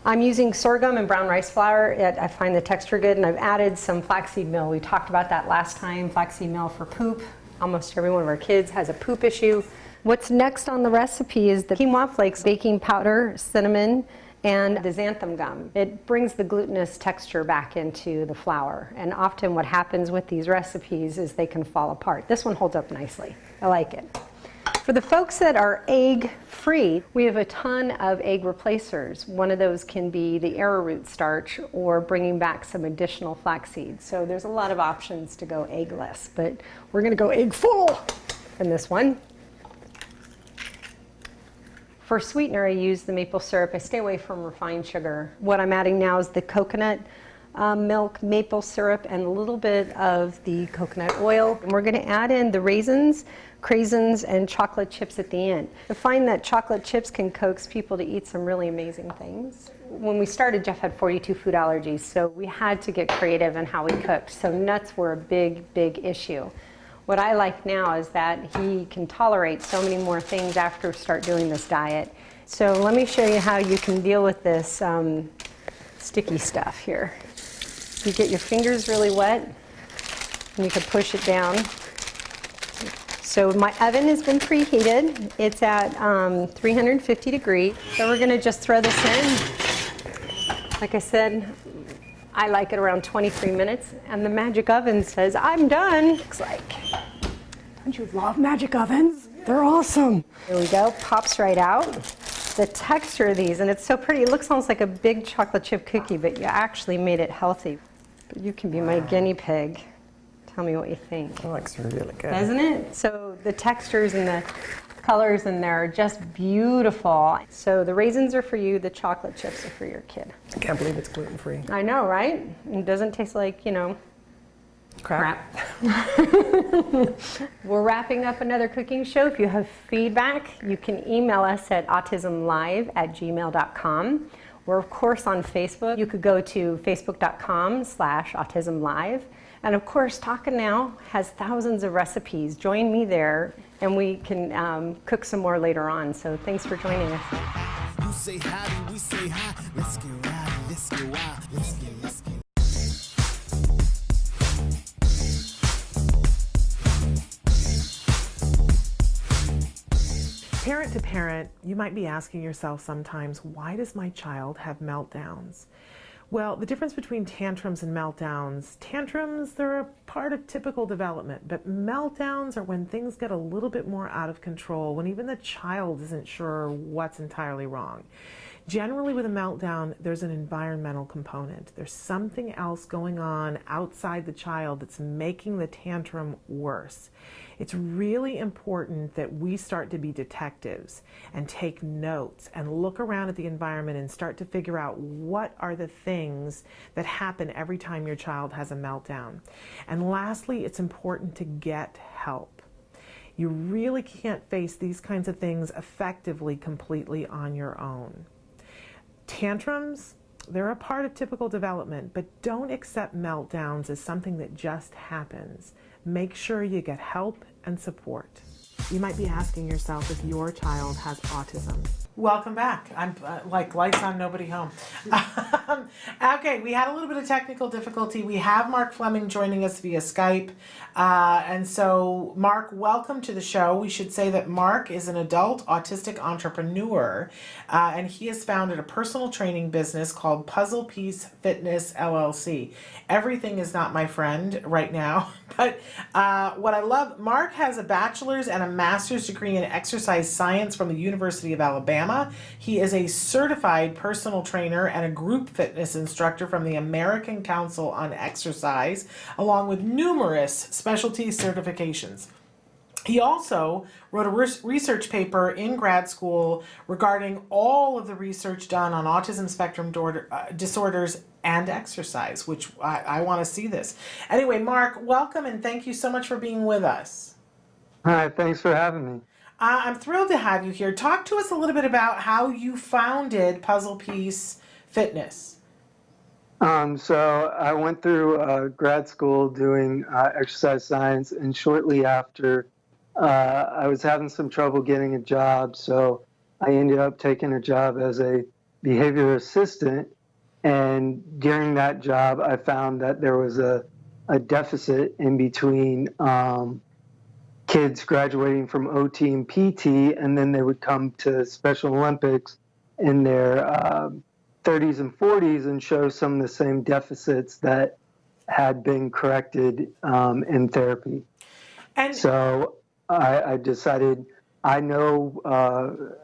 using sorghum and brown rice flour. I find the texture good, and I've added some flaxseed meal. We talked about that last time, flaxseed meal for poop. Almost every one of our kids has a poop issue. What's next on the recipe is the quinoa flakes, baking powder, cinnamon, and the xanthan gum. It brings the glutinous texture back into the flour. And often what happens with these recipes is they can fall apart. This one holds up nicely. I like it. For the folks that are egg-free, we have a ton of egg replacers. One of those can be the arrowroot starch or bringing back some additional flaxseed. So there's a lot of options to go eggless, but we're going to go egg full in this one. For sweetener, I use the maple syrup. I stay away from refined sugar. What I'm adding now is the coconut milk, maple syrup, and a little bit of the coconut oil. And we're going to add in the raisins, craisins, and chocolate chips at the end. I find that chocolate chips can coax people to eat some really amazing things. When we started, Jeff had 42 food allergies, so we had to get creative in how we cooked. So nuts were a big, big issue. What I like now is that he can tolerate so many more things after start doing this diet. So let me show you how you can deal with this sticky stuff here. You get your fingers really wet, and you can push it down. So my oven has been preheated. It's at 350 degrees. So we're gonna just throw this in. Like I said, I like it around 23 minutes, and the magic oven says, I'm done. Looks like, don't you love magic ovens? They're awesome. There we go, pops right out. The texture of these, and it's so pretty, it looks almost like a big chocolate chip cookie, but you actually made it healthy. But you can be my guinea pig. Tell me what you think. That looks really good. Doesn't it? So the textures and the colors in there are just beautiful. So the raisins are for you, the chocolate chips are for your kid. I can't believe it's gluten-free. I know, right? It doesn't taste like, you know, crap. We're wrapping up another cooking show. If you have feedback, you can email us at autismlive@gmail.com. We're, of course, on Facebook. You could go to facebook.com/autismlive. And of course, Talkin' Now has thousands of recipes. Join me there, and we can cook some more later on. So thanks for joining us. You say howdy, we say hi. Let's get rowdy, let's get wild, let's get. Parent to parent, you might be asking yourself sometimes, why does my child have meltdowns? Well, the difference between tantrums and meltdowns, they're a part of typical development, but meltdowns are when things get a little bit more out of control, when even the child isn't sure what's entirely wrong. Generally with a meltdown, there's an environmental component. There's something else going on outside the child that's making the tantrum worse. It's really important that we start to be detectives and take notes and look around at the environment and start to figure out what are the things that happen every time your child has a meltdown. And lastly, it's important to get help. You really can't face these kinds of things effectively completely on your own. Tantrums, they're a part of typical development, but don't accept meltdowns as something that just happens. Make sure you get help and support. You might be asking yourself if your child has autism. Welcome back. I'm like lights on, nobody home. Okay, we had a little bit of technical difficulty. We have Mark Fleming joining us via Skype. And so, Mark, welcome to the show. We should say that Mark is an adult autistic entrepreneur, and he has founded a personal training business called Puzzle Piece Fitness LLC. Everything is not my friend right now, but what I love, Mark has a bachelor's and a master's degree in exercise science from the University of Alabama. He is a certified personal trainer and a group fitness instructor from the American Council on Exercise, along with numerous specialty certifications. He also wrote a research paper in grad school regarding all of the research done on autism spectrum disorders and exercise, which I want to see this. Anyway, Mark, welcome and thank you so much for being with us. Hi, thanks for having me. I'm thrilled to have you here. Talk to us a little bit about how you founded Puzzle Piece Fitness. So I went through grad school doing exercise science, and shortly after, I was having some trouble getting a job. So I ended up taking a job as a behavior assistant. And during that job, I found that there was a deficit in between kids graduating from OT and PT, and then they would come to Special Olympics in their 30s and 40s and show some of the same deficits that had been corrected in therapy. And so I decided I know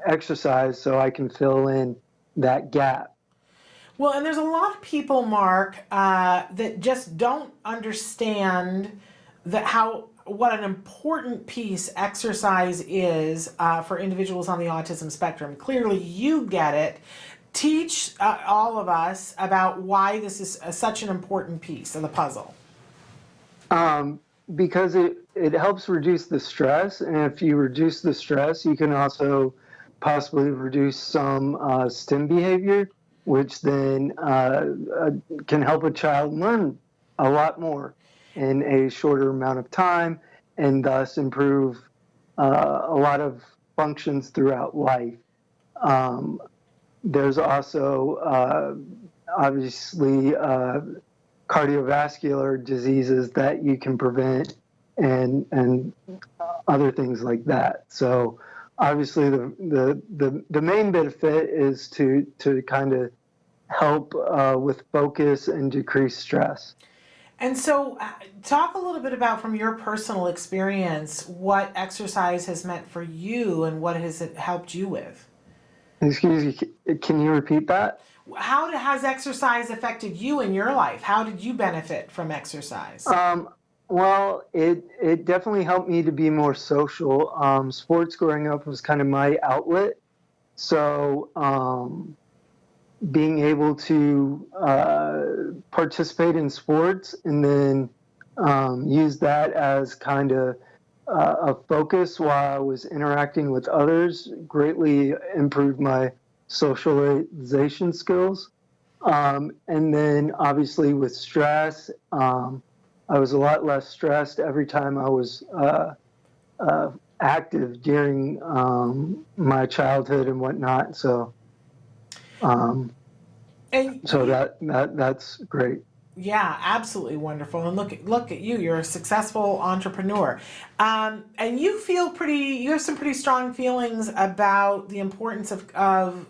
exercise, so I can fill in that gap. Well, and there's a lot of people, Mark, that just don't understand what an important piece exercise is for individuals on the autism spectrum. Clearly, you get it. Teach all of us about why this is such an important piece of the puzzle. Because it helps reduce the stress, and if you reduce the stress, you can also possibly reduce some STEM behavior, which then can help a child learn a lot more in a shorter amount of time, and thus improve a lot of functions throughout life. There's also obviously cardiovascular diseases that you can prevent, and other things like that. So obviously the main benefit is to kind of help with focus and decrease stress. And so talk a little bit about, from your personal experience, what exercise has meant for you and what has it helped you with. Excuse me, can you repeat that? How has exercise affected you in your life? How did you benefit from exercise? Well, it definitely helped me to be more social. Sports growing up was kind of my outlet. So being able to participate in sports and then use that as kind of a focus while I was interacting with others greatly improved my socialization skills. And then obviously with stress, I was a lot less stressed every time I was active during my childhood and whatnot. So, that's great. Yeah, absolutely wonderful. And look at you. You're a successful entrepreneur. And you have some pretty strong feelings about the importance of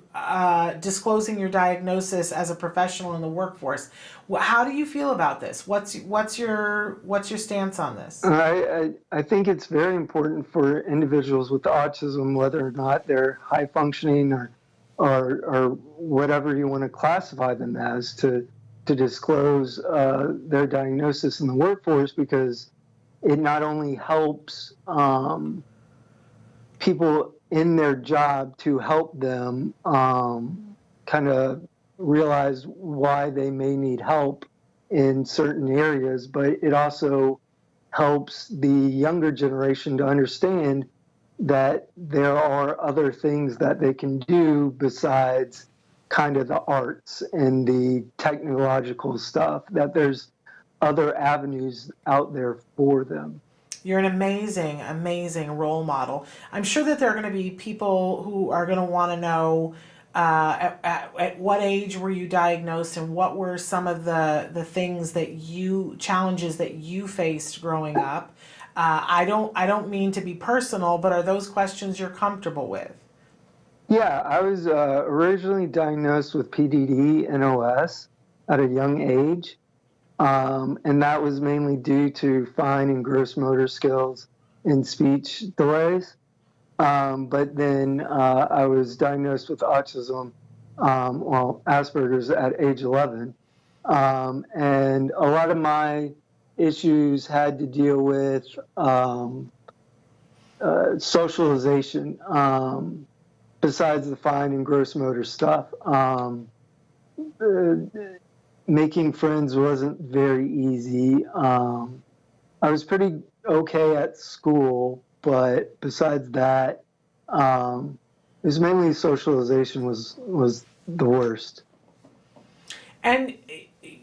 disclosing your diagnosis as a professional in the workforce. How do you feel about this? What's your stance on this? I think it's very important for individuals with autism, whether or not they're high functioning or whatever you want to classify them as, to disclose their diagnosis in the workforce, because it not only helps people in their job to help them kind of realize why they may need help in certain areas, but it also helps the younger generation to understand that there are other things that they can do besides kind of the arts and the technological stuff, that there's other avenues out there for them. You're an amazing, amazing role model. I'm sure that there are going to be people who are going to want to know at what age were you diagnosed, and what were some of the things challenges that you faced growing up. I don't mean to be personal, but are those questions you're comfortable with? Yeah, I was originally diagnosed with PDD-NOS at a young age, and that was mainly due to fine and gross motor skills and speech delays. But then I was diagnosed with autism, Asperger's, at age 11. And a lot of my issues had to deal with socialization. Besides the fine and gross motor stuff, making friends wasn't very easy. I was pretty okay at school, but besides that, it was mainly socialization was the worst. And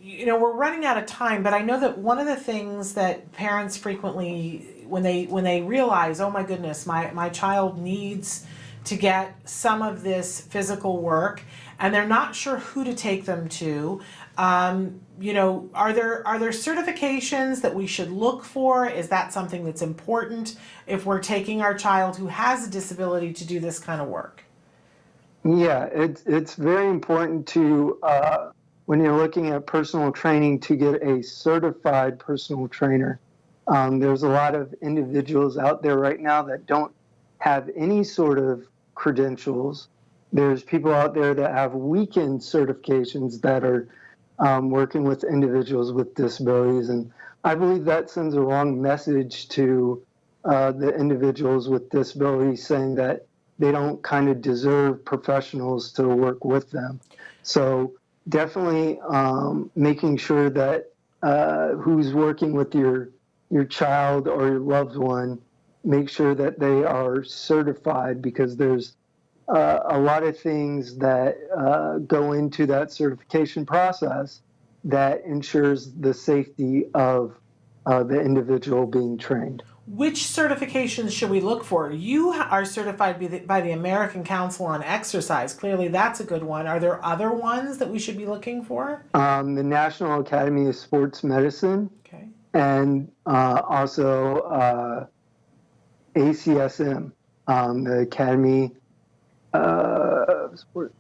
we're running out of time, but I know that one of the things that parents frequently, when they realize, oh my goodness, my child needs to get some of this physical work, and they're not sure who to take them to, are there certifications that we should look for? Is that something that's important if we're taking our child who has a disability to do this kind of work? Yeah, it's very important to, when you're looking at personal training, to get a certified personal trainer. There's a lot of individuals out there right now that don't have any sort of credentials. There's people out there that have weekend certifications that are working with individuals with disabilities, and I believe that sends a wrong message to the individuals with disabilities, saying that they don't kind of deserve professionals to work with them. So definitely making sure that who's working with your child or your loved one, make sure that they are certified, because there's a lot of things that go into that certification process that ensures the safety of the individual being trained. Which certifications should we look for? You are certified by the American Council on Exercise. Clearly that's a good one. Are there other ones that we should be looking for? The National Academy of Sports Medicine. Okay. And also ACSM, the Academy of Sport,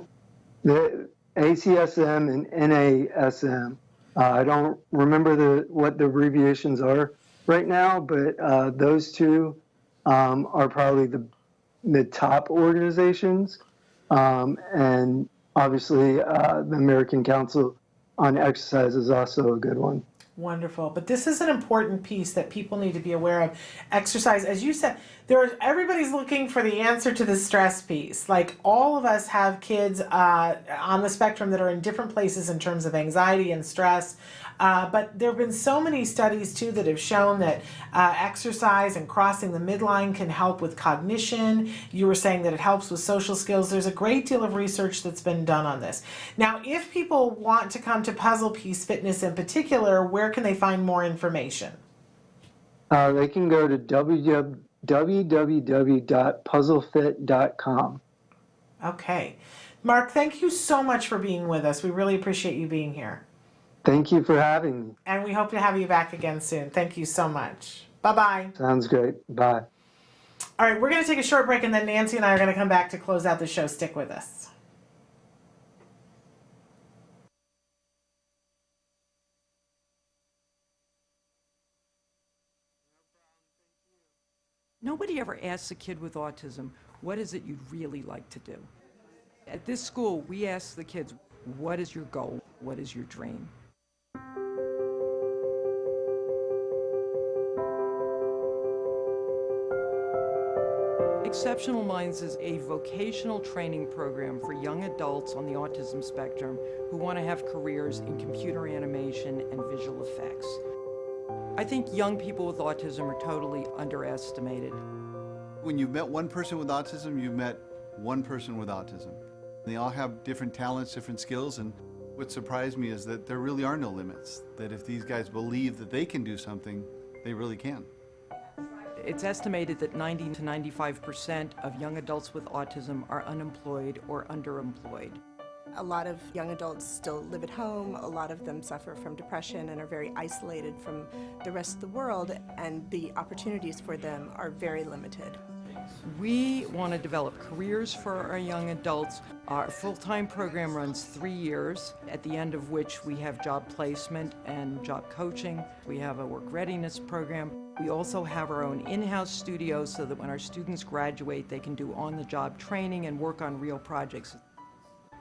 the ACSM and NASM. I don't remember what the abbreviations are right now, but those two are probably the top organizations. And obviously the American Council on Exercise is also a good one. Wonderful. But this is an important piece that people need to be aware of. Exercise, as you said, everybody's looking for the answer to the stress piece. Like, all of us have kids on the spectrum that are in different places in terms of anxiety and stress. But there have been so many studies too that have shown that exercise and crossing the midline can help with cognition. You were saying that it helps with social skills. There's a great deal of research that's been done on this. Now, if people want to come to Puzzle Piece Fitness in particular, where can they find more information? They can go to www.puzzlefit.com. Okay. Mark, thank you so much for being with us. We really appreciate you being here. Thank you for having me. And we hope to have you back again soon. Thank you so much. Bye-bye. Sounds great. Bye. All right, we're going to take a short break, and then Nancy and I are going to come back to close out the show. Stick with us. Nobody ever asks a kid with autism, what is it you'd really like to do? At this school, we ask the kids, what is your goal? What is your dream? Exceptional Minds is a vocational training program for young adults on the autism spectrum who want to have careers in computer animation and visual effects. I think young people with autism are totally underestimated. When you've met one person with autism, you've met one person with autism. They all have different talents, different skills, and what surprised me is that there really are no limits, that if these guys believe that they can do something, they really can. It's estimated that 90 to 95% of young adults with autism are unemployed or underemployed. A lot of young adults still live at home. A lot of them suffer from depression and are very isolated from the rest of the world, and the opportunities for them are very limited. We want to develop careers for our young adults. Our full-time program runs 3 years, at the end of which we have job placement and job coaching. We have a work readiness program. We also have our own in-house studio so that when our students graduate, they can do on-the-job training and work on real projects.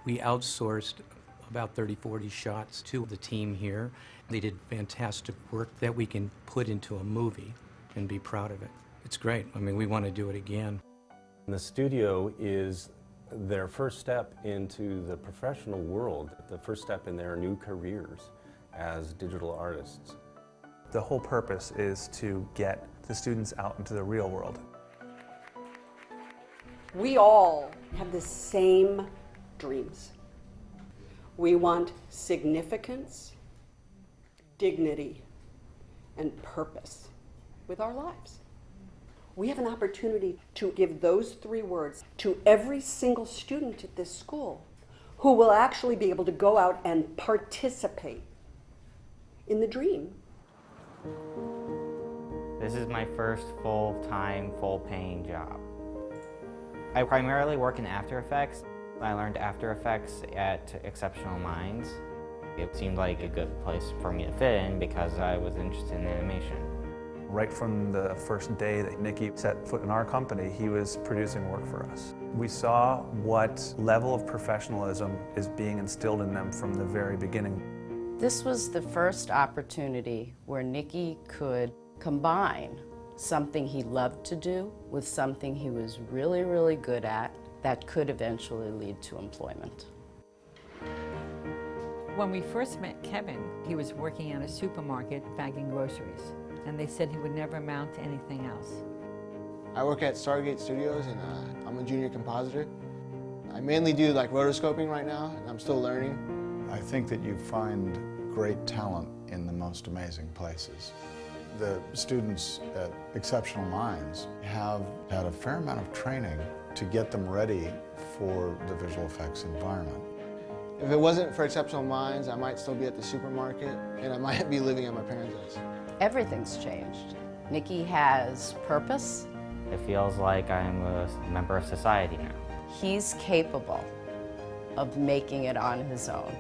We outsourced about 30-40 shots to the team here. They did fantastic work that we can put into a movie and be proud of it. It's great. I mean, we want to do it again. The studio is their first step into the professional world, the first step in their new careers as digital artists. The whole purpose is to get the students out into the real world. We all have the same dreams. We want significance dignity, and purpose with our lives. We have an opportunity to give those 3 words to every single student at this school who will actually be able to go out and participate in the dream. This is my first full-time, full-paying job. I primarily work in After Effects. I learned After Effects at Exceptional Minds. It seemed like a good place for me to fit in because I was interested in animation. Right from the first day that Nicky set foot in our company, he was producing work for us. We saw what level of professionalism is being instilled in them from the very beginning. This was the first opportunity where Nicky could combine something he loved to do with something he was really, really good at that could eventually lead to employment. When we first met Kevin, he was working at a supermarket bagging groceries, and they said he would never amount to anything else. I work at Stargate Studios, and I'm a junior compositor. I mainly do like rotoscoping right now, and I'm still learning. I think that you find great talent in the most amazing places. The students at Exceptional Minds have had a fair amount of training to get them ready for the visual effects environment. If it wasn't for Exceptional Minds, I might still be at the supermarket, and I might be living at my parents' house. Everything's changed. Nicky has purpose. It feels like I'm a member of society now. He's capable of making it on his own.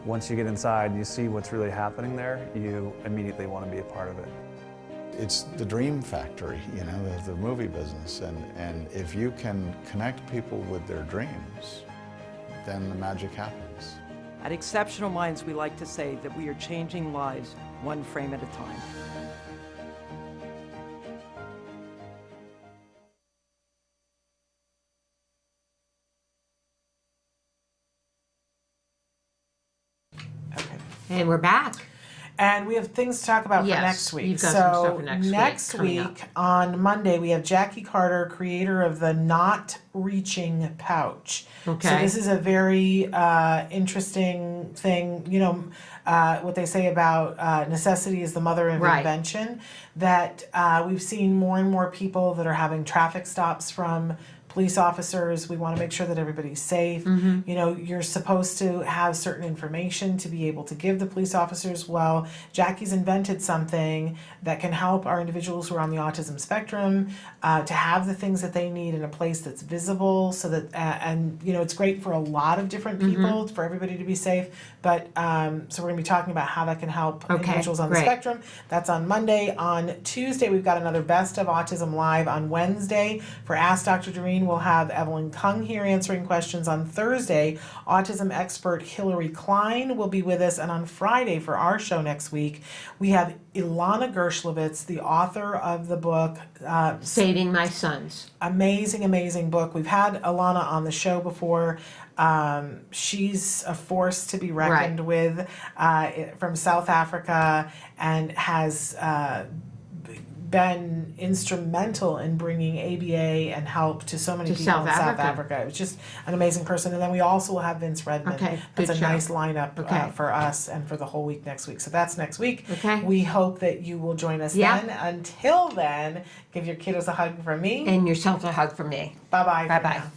Once you get inside, you see what's really happening there, you immediately want to be a part of it. It's the dream factory, you know, the movie business, and if you can connect people with their dreams, then the magic happens. At Exceptional Minds, we like to say that we are changing lives one frame at a time. And we're back. And we have things to talk about for Yes, next week. you've got some stuff So for next week next coming up. week on Monday, we have Jackie Carter, creator of the Not Reaching Pouch. Okay. So this is a very interesting thing. You know, what they say about necessity is the mother of Right. invention. That we've seen more and more people that are having traffic stops from police officers. We want to make sure that everybody's safe. Mhm. You know, you're supposed to have certain information to be able to give the police officers. Well, Jackie's invented something that can help our individuals who are on the autism spectrum to have the things that they need in a place that's visible, so that and you know, it's great for a lot of different people, for everybody to be safe. But so we're going to be talking about how that can help individuals on the great. spectrum. That's on Monday. On Tuesday, we've got another Best of Autism Live. On Wednesday, for Ask Dr. Doreen, we'll have Evelyn Kung here answering questions. On Thursday, autism expert Hillary Klein will be with us. And on Friday, for our show next week, we have Ilana Gershlovitz, the author of the book Saving My Sons. Amazing, amazing book. We've had Ilana on the show before. She's a force to be reckoned with from South Africa, and has been instrumental in bringing ABA and help to so many To people South in South Africa. Africa. It was just an amazing person. And then we also will have Vince Redmond. Okay, That's good a show. nice lineup Okay. for us and for the whole week next week. So that's next week. Okay. We hope that you will join us Yeah. then. Until then, give your kiddos a hug from me. And yourself a hug from me. Bye-bye. for Bye-bye. now.